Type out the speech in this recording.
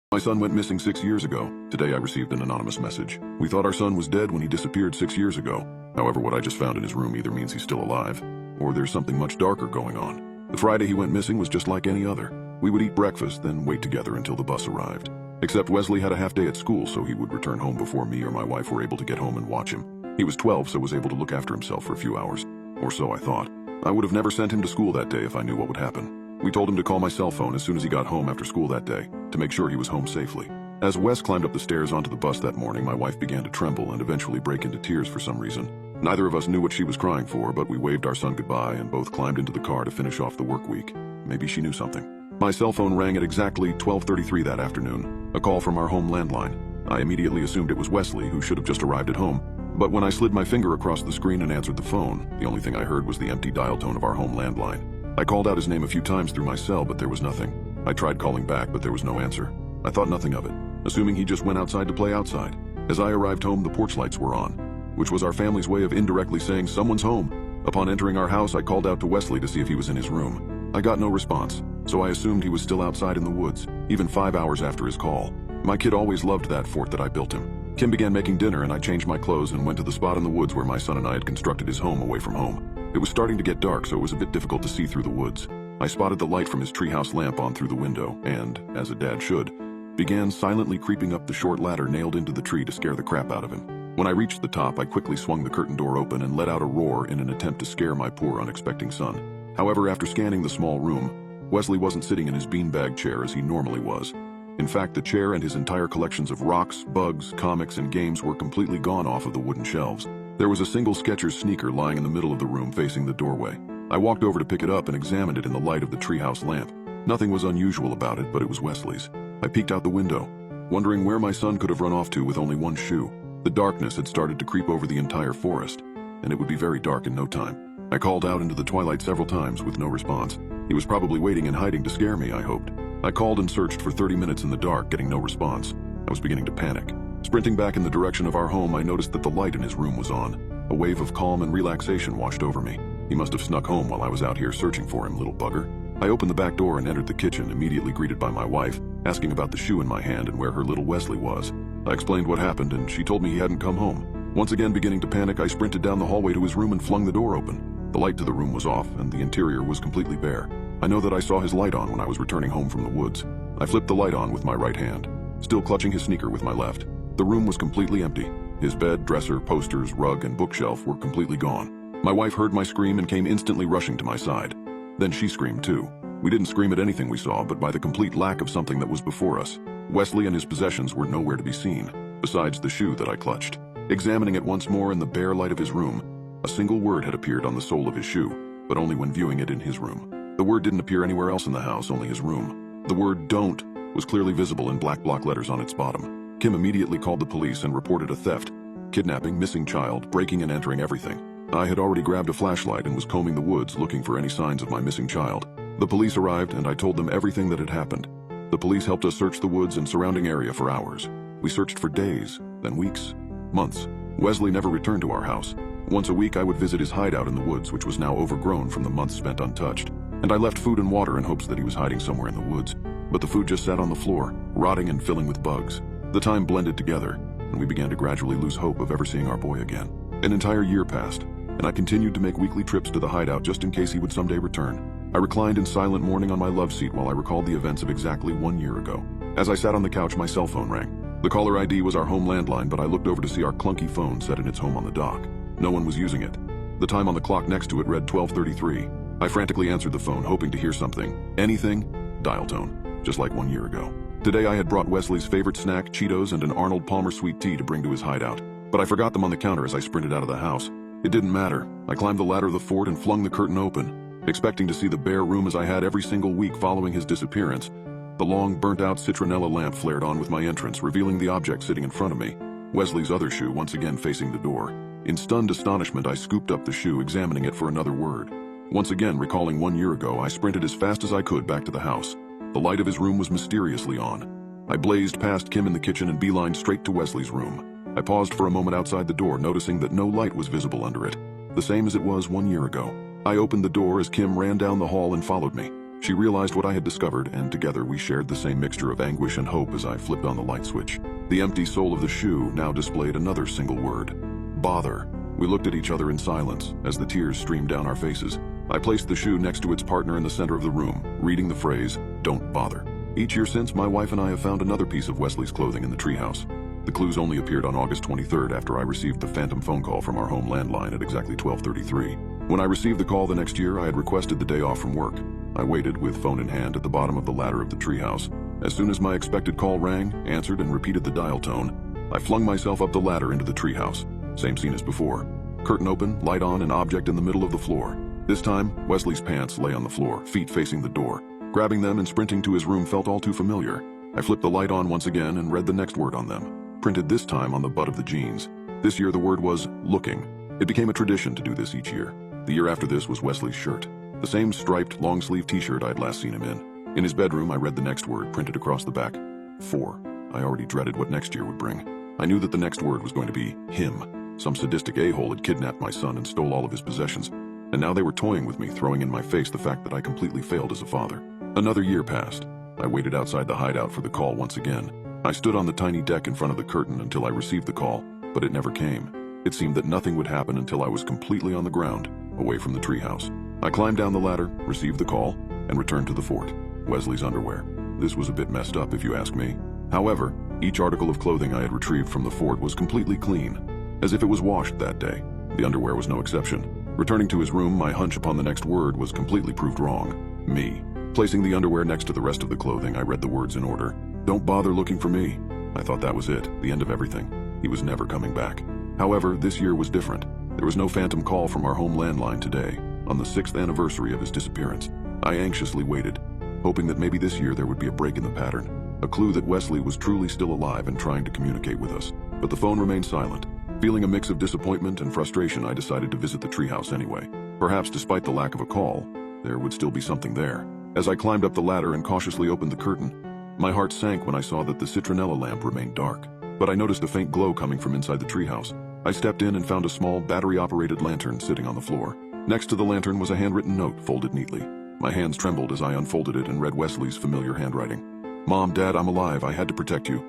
My son went missing 6 years ago. Today I received an anonymous message. We thought our son was dead when he disappeared 6 years ago. However, what I just found in his room either means he's still alive, or there's something much darker going on. The Friday he went missing was just like any other. We would eat breakfast, then wait together until the bus arrived. Except Wesley had a half day at school, so he would return home before me or my wife were able to get home and watch him. He was 12, so was able to look after himself for a few hours. Or so I thought. I would have never sent him to school that day if I knew what would happen. We told him to call my cell phone as soon as he got home after school that day, to make sure he was home safely. As Wes climbed up the stairs onto the bus that morning, my wife began to tremble and eventually break into tears for some reason. Neither of us knew what she was crying for, but we waved our son goodbye and both climbed into the car to finish off the work week. Maybe she knew something. My cell phone rang at exactly 12:33 that afternoon, a call from our home landline. I immediately assumed it was Wesley, who should have just arrived at home. But when I slid my finger across the screen and answered the phone, the only thing I heard was the empty dial tone of our home landline. I called out his name a few times through my cell, but there was nothing. I tried calling back, but there was no answer. I thought nothing of it, assuming he just went outside to play outside. As I arrived home, the porch lights were on, which was our family's way of indirectly saying someone's home. Upon entering our house, I called out to Wesley to see if he was in his room. I got no response, so I assumed he was still outside in the woods, even 5 hours after his call. My kid always loved that fort that I built him. Kim began making dinner and I changed my clothes and went to the spot in the woods where my son and I had constructed his home away from home. It was starting to get dark, so it was a bit difficult to see through the woods. I spotted the light from his treehouse lamp on through the window and, as a dad should, began silently creeping up the short ladder nailed into the tree to scare the crap out of him. When I reached the top, I quickly swung the curtain door open and let out a roar in an attempt to scare my poor unexpecting son. However, after scanning the small room, Wesley wasn't sitting in his beanbag chair as he normally was. In fact, the chair and his entire collections of rocks, bugs, comics, and games were completely gone off of the wooden shelves. There was a single Skechers sneaker lying in the middle of the room facing the doorway. I walked over to pick it up and examined it in the light of the treehouse lamp. Nothing was unusual about it, but it was Wesley's. I peeked out the window, wondering where my son could have run off to with only one shoe. The darkness had started to creep over the entire forest, and it would be very dark in no time. I called out into the twilight several times with no response. He was probably waiting and hiding to scare me, I hoped. I called and searched for 30 minutes in the dark, getting no response. I was beginning to panic. Sprinting back in the direction of our home, I noticed that the light in his room was on. A wave of calm and relaxation washed over me. He must have snuck home while I was out here searching for him, little bugger. I opened the back door and entered the kitchen, immediately greeted by my wife, asking about the shoe in my hand and where her little Wesley was. I explained what happened, and she told me he hadn't come home. Once again beginning to panic, I sprinted down the hallway to his room and flung the door open. The light to the room was off, and the interior was completely bare. I know that I saw his light on when I was returning home from the woods. I flipped the light on with my right hand, still clutching his sneaker with my left. The room was completely empty. His bed, dresser, posters, rug, and bookshelf were completely gone. My wife heard my scream and came instantly rushing to my side. Then she screamed too. We didn't scream at anything we saw, but by the complete lack of something that was before us. Wesley and his possessions were nowhere to be seen, besides the shoe that I clutched. Examining it once more in the bare light of his room, a single word had appeared on the sole of his shoe, but only when viewing it in his room. The word didn't appear anywhere else in the house, only his room. The word "don't" was clearly visible in black block letters on its bottom. Kim immediately called the police and reported a theft, kidnapping, missing child, breaking and entering everything. I had already grabbed a flashlight and was combing the woods looking for any signs of my missing child. The police arrived and I told them everything that had happened. The police helped us search the woods and surrounding area for hours. We searched for days, then weeks, months. Wesley never returned to our house. Once a week I would visit his hideout in the woods, which was now overgrown from the months spent untouched. And I left food and water in hopes that he was hiding somewhere in the woods. But the food just sat on the floor, rotting and filling with bugs. The time blended together, and we began to gradually lose hope of ever seeing our boy again. An entire year passed, and I continued to make weekly trips to the hideout just in case he would someday return. I reclined in silent mourning on my love seat while I recalled the events of exactly 1 year ago. As I sat on the couch, my cell phone rang. The caller ID was our home landline, but I looked over to see our clunky phone set in its home on the dock. No one was using it. The time on the clock next to it read 12:33. I frantically answered the phone, hoping to hear something. Anything? Dial tone. Just like 1 year ago. Today I had brought Wesley's favorite snack, Cheetos, and an Arnold Palmer sweet tea to bring to his hideout. But I forgot them on the counter as I sprinted out of the house. It didn't matter. I climbed the ladder of the fort and flung the curtain open, expecting to see the bare room as I had every single week following his disappearance. The long, burnt-out citronella lamp flared on with my entrance, revealing the object sitting in front of me, Wesley's other shoe once again facing the door. In stunned astonishment, I scooped up the shoe, examining it for another word. Once again, recalling 1 year ago, I sprinted as fast as I could back to the house. The light of his room was mysteriously on. I blazed past Kim in the kitchen and beelined straight to Wesley's room. I paused for a moment outside the door, noticing that no light was visible under it, the same as it was 1 year ago. I opened the door as Kim ran down the hall and followed me. She realized what I had discovered, and together we shared the same mixture of anguish and hope as I flipped on the light switch. The empty sole of the shoe now displayed another single word: bother. We looked at each other in silence as the tears streamed down our faces. I placed the shoe next to its partner in the center of the room, reading the phrase, "Don't bother." Each year since, my wife and I have found another piece of Wesley's clothing in the treehouse. The clues only appeared on August 23rd after I received the phantom phone call from our home landline at exactly 12:33. When I received the call the next year, I had requested the day off from work. I waited with phone in hand at the bottom of the ladder of the treehouse. As soon as my expected call rang, answered, and repeated the dial tone, I flung myself up the ladder into the treehouse. Same scene as before. Curtain open, light on, an object in the middle of the floor. This time, Wesley's pants lay on the floor, feet facing the door. Grabbing them and sprinting to his room felt all too familiar. I flipped the light on once again and read the next word on them, printed this time on the butt of the jeans. This year the word was looking. It became a tradition to do this each year. The year after this was Wesley's shirt, the same striped long-sleeve t-shirt I'd last seen him in. In his bedroom, I read the next word printed across the back: 4. I already dreaded what next year would bring. I knew that the next word was going to be him. Some sadistic a-hole had kidnapped my son and stole all of his possessions, and now they were toying with me, throwing in my face the fact that I completely failed as a father. Another year passed. I waited outside the hideout for the call once again. I stood on the tiny deck in front of the curtain until I received the call, but it never came. It seemed that nothing would happen until I was completely on the ground, away from the treehouse. I climbed down the ladder, received the call, and returned to the fort. Wesley's underwear. This was a bit messed up if you ask me. However, each article of clothing I had retrieved from the fort was completely clean, as if it was washed that day. The underwear was no exception. Returning to his room, my hunch upon the next word was completely proved wrong. Me. Placing the underwear next to the rest of the clothing, I read the words in order. Don't bother looking for me. I thought that was it, the end of everything. He was never coming back. However, this year was different. There was no phantom call from our home landline today, on the 6th anniversary of his disappearance. I anxiously waited, hoping that maybe this year there would be a break in the pattern, a clue that Wesley was truly still alive and trying to communicate with us. But the phone remained silent. Feeling a mix of disappointment and frustration, I decided to visit the treehouse anyway. Perhaps despite the lack of a call, there would still be something there. As I climbed up the ladder and cautiously opened the curtain, my heart sank when I saw that the citronella lamp remained dark. But I noticed a faint glow coming from inside the treehouse. I stepped in and found a small, battery-operated lantern sitting on the floor. Next to the lantern was a handwritten note folded neatly. My hands trembled as I unfolded it and read Wesley's familiar handwriting. "Mom, Dad, I'm alive. I had to protect you.